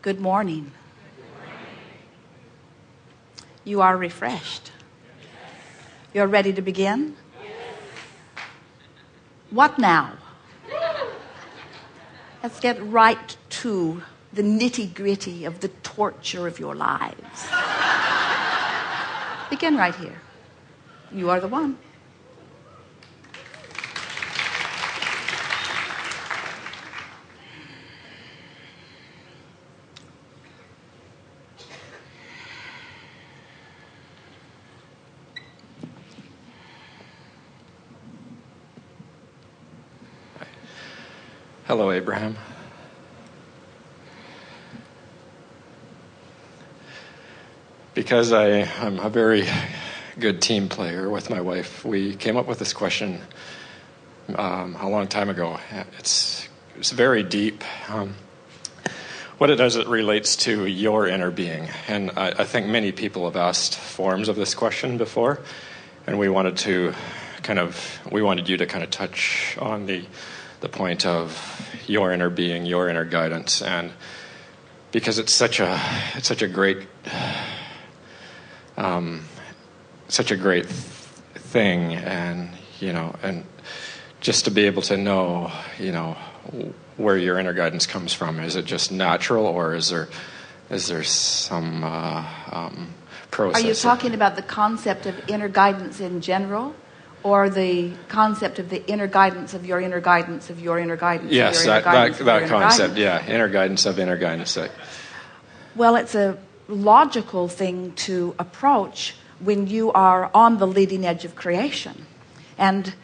Good morning. You are refreshed. You're ready to begin? What now? Let's get right to the nitty-gritty of the torture of your lives. Begin right here. You are the one. Hello, Abraham. Because I'm a very good team player with my wife, we came up with this question a long time ago. It's very deep. What it does, it relates to your inner being. And I think many people have asked forms of this question before, and we wanted you to kind of touch on the point of your inner being, your inner guidance, and because it's such a great thing, and and just to be able to know, where your inner guidance comes from. Is it just natural, or is there some process? Are you talking about the concept of inner guidance in general? Or the concept of the inner guidance of your inner guidance of your inner guidance? Yes, that concept, yeah. Inner guidance of inner guidance. Well, it's a logical thing to approach when you are on the leading edge of creation. And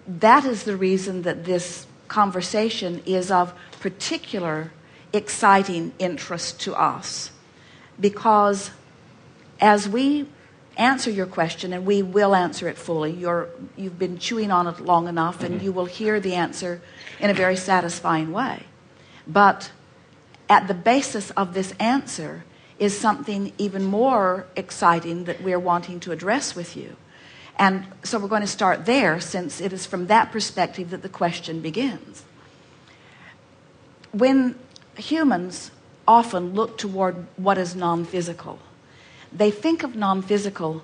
that is the reason that this conversation is of particular exciting interest to us. Because as we answer your question, and we will answer it fully. You've been chewing on it long enough, and you will hear the answer in a very satisfying way. But at the basis of this answer is something even more exciting that we're wanting to address with you. And so we're going to start there, since it is from that perspective that the question begins. When humans often look toward what is non-physical, they think of non-physical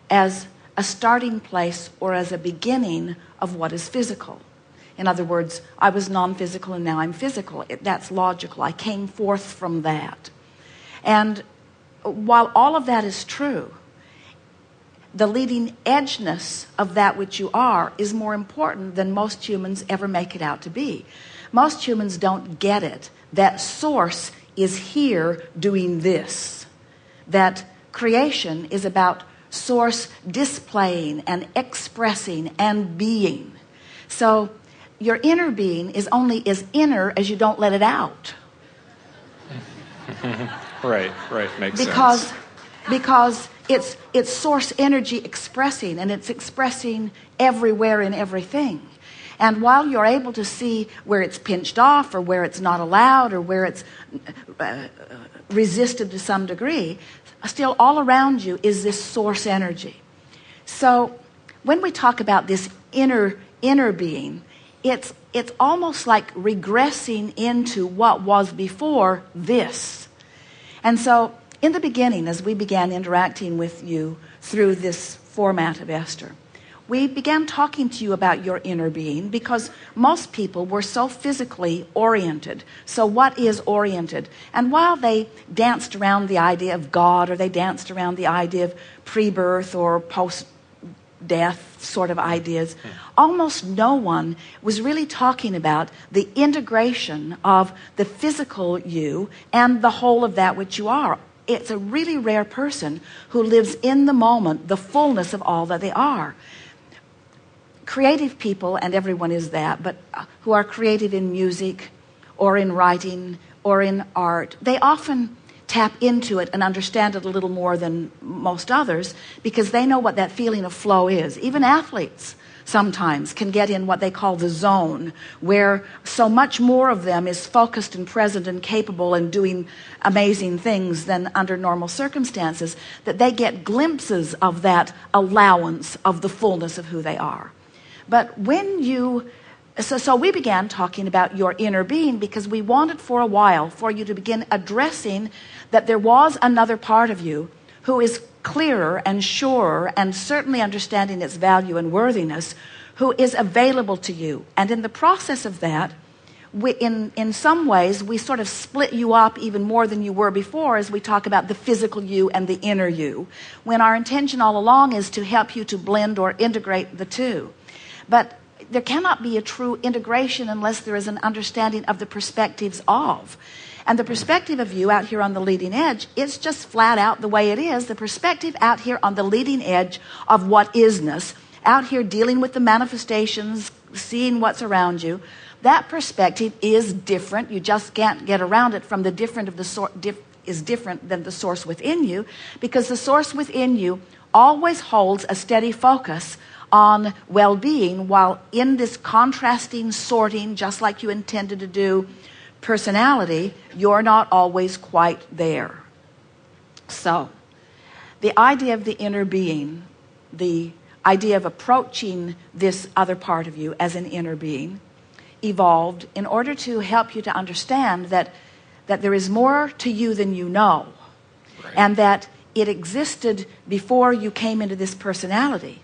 as a starting place or as a beginning of what is physical. In other words, I was non-physical and now I'm physical. That's logical. I came forth from that. And while all of that is true, the leading edgeness of that which you are is more important than most humans ever make it out to be. Most humans don't get it. That source is here doing this. That creation is about source displaying and expressing and being. So your inner being is only as inner as you don't let it out. Right, makes sense. Because it's source energy expressing, and it's expressing everywhere in everything. And while you're able to see where it's pinched off, or where it's not allowed, or where it's resisted to some degree, still all around you is this source energy. So when we talk about this inner being, it's almost like regressing into what was before this. And so in the beginning, as we began interacting with you through this format of Esther, we began talking to you about your inner being, because most people were so physically oriented. So what is oriented? And while they danced around the idea of God, or they danced around the idea of pre-birth or post-death sort of ideas, almost no one was really talking about the integration of the physical you and the whole of that which you are. It's a really rare person who lives in the moment, the fullness of all that they are. Creative people, and everyone is that, but who are creative in music or in writing or in art, they often tap into it and understand it a little more than most others, because they know what that feeling of flow is. Even athletes sometimes can get in what they call the zone, where so much more of them is focused and present and capable and doing amazing things than under normal circumstances, that they get glimpses of that allowance of the fullness of who they are. But when you So we began talking about your inner being because we wanted for a while for you to begin addressing that there was another part of you who is clearer and surer and certainly understanding its value and worthiness, who is available to you. And in the process of that, in some ways, we sort of split you up even more than you were before as we talk about the physical you and the inner you, when our intention all along is to help you to blend or integrate the two. But there cannot be a true integration unless there is an understanding of the perspectives of. And the perspective of you out here on the leading edge, it's just flat out the way it is. The perspective out here on the leading edge of what isness, out here dealing with the manifestations, seeing what's around you, that perspective is different. You just can't get around it from the different of the is different than the source within you, because the source within you always holds a steady focus on well-being, while in this contrasting sorting, just like you intended to do personality, you're not always quite there. So the idea of the inner being, the idea of approaching this other part of you as an inner being, evolved in order to help you to understand that there is more to you than you know. Right. And that it existed before you came into this personality.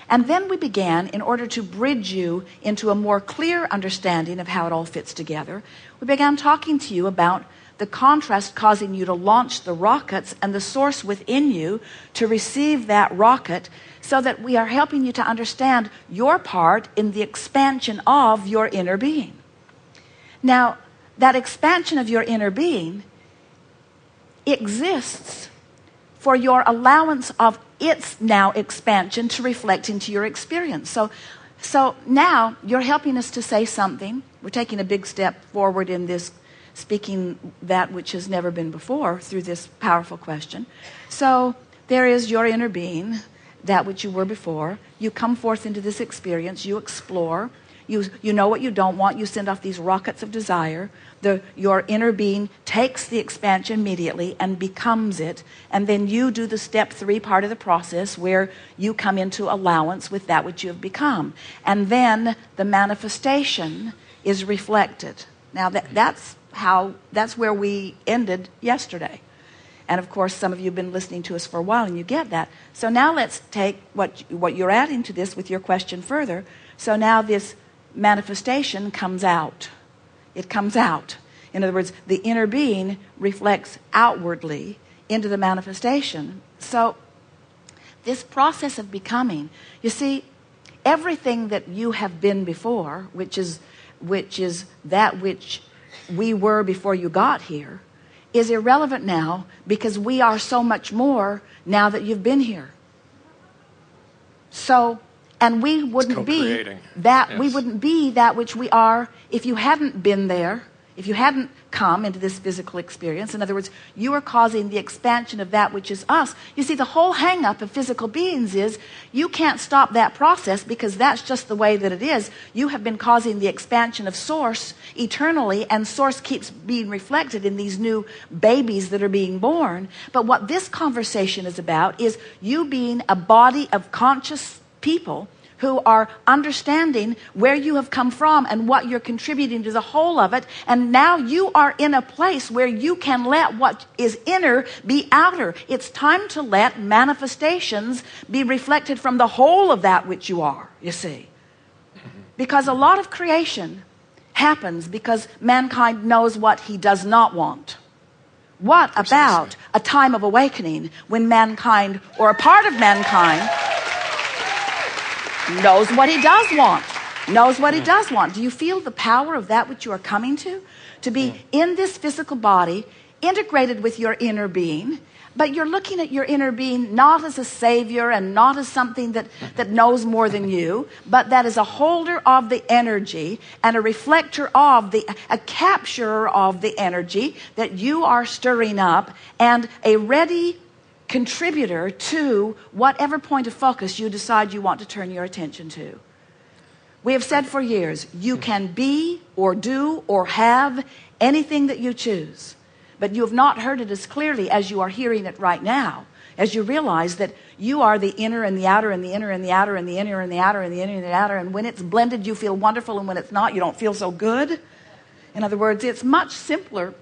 And then we began, in order to bridge you into a more clear understanding of how it all fits together, we began talking to you about the contrast causing you to launch the rockets and the source within you to receive that rocket, so that we are helping you to understand your part in the expansion of your inner being. Now, that expansion of your inner being exists for your allowance of its now expansion to reflect into your experience. So now you're helping us to say something. We're taking a big step forward in this, speaking that which has never been before through this powerful question. So there is your inner being, that which you were before. You come forth into this experience, you explore, you know what you don't want, you send off these rockets of desire. Your inner being takes the expansion immediately and becomes it, and then you do the step 3 part of the process where you come into allowance with that which you have become, and then the manifestation is reflected. Now that's where we ended yesterday. And of course, some of you have been listening to us for a while and you get that. So now let's take what you're adding to this with your question further. So now this manifestation comes out. It comes out. In other words, the inner being reflects outwardly into the manifestation. So this process of becoming, you see, everything that you have been before, which is that which we were before you got here, is irrelevant now, because we are so much more now that you've been here. So, and we wouldn't be that, yes. We wouldn't be that which we are if you hadn't been there, if you hadn't come into this physical experience. In other words, you are causing the expansion of that which is us. You see, the whole hang-up of physical beings is you can't stop that process, because that's just the way that it is. You have been causing the expansion of source eternally, and source keeps being reflected in these new babies that are being born. But what this conversation is about is you being a body of conscious people who are understanding where you have come from and what you're contributing to the whole of it. And now you are in a place where you can let what is inner be outer. It's time to let manifestations be reflected from the whole of that which you are, you see. Because a lot of creation happens because mankind knows what he does not want. What about a time of awakening when mankind, or a part of mankind, knows what he does want? Knows what he does want. Do you feel the power of that which you are coming to? To be in this physical body, integrated with your inner being, but you're looking at your inner being not as a savior and not as something that knows more than you, but that is a holder of the energy and a reflector of a capturer of the energy that you are stirring up, and a ready contributor to whatever point of focus you decide you want to turn your attention to. We have said for years, you can be or do or have anything that you choose, but you have not heard it as clearly as you are hearing it right now. as you realize that you are the inner and the outer and the inner and the outer and the inner and the outer and the inner and the outer, and when it's blended you feel wonderful, and when it's not you don't feel so good. In other words, it's much simpler.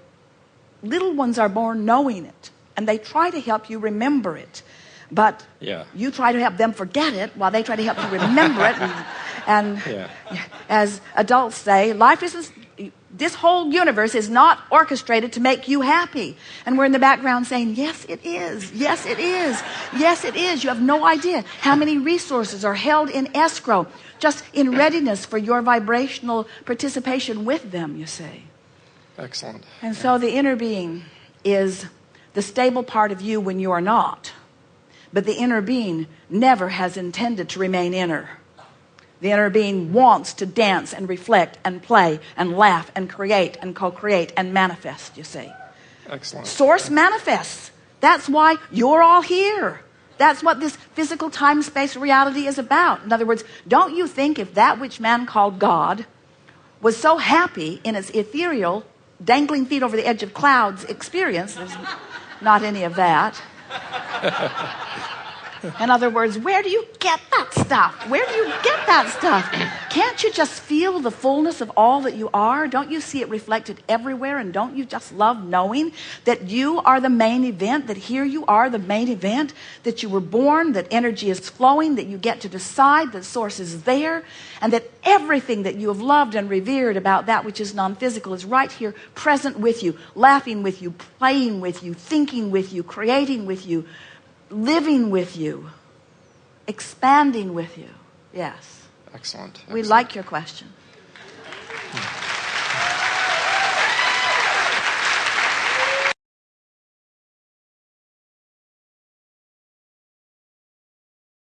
Little ones are born knowing it, and they try to help you remember it, but you try to help them forget it while they try to help you remember it. And as adults say, life isn't, this whole universe is not orchestrated to make you happy. And we're in the background saying, yes, it is. Yes, it is. Yes, it is. You have no idea how many resources are held in escrow, just in readiness for your vibrational participation with them, you see. Excellent. And so the inner being is the stable part of you when you are not. But the inner being never has intended to remain inner. The inner being wants to dance and reflect and play and laugh and create and co-create and manifest, you see. Excellent. Source manifests. That's why you're all here. That's what this physical time-space reality is about. In other words, don't you think if that which man called God was so happy in its ethereal, dangling feet over the edge of clouds experience, there's not any of that. In other words, where do you get that stuff? Where do you get that stuff? Can't you just feel the fullness of all that you are? Don't you see it reflected everywhere? And don't you just love knowing that you are the main event, that here you are the main event, that you were born, that energy is flowing, that you get to decide, that source is there, and that everything that you have loved and revered about that which is non-physical is right here, present with you, laughing with you, playing with you, thinking with you, creating with you, living with you, expanding with you. Yes. Excellent. We like your question.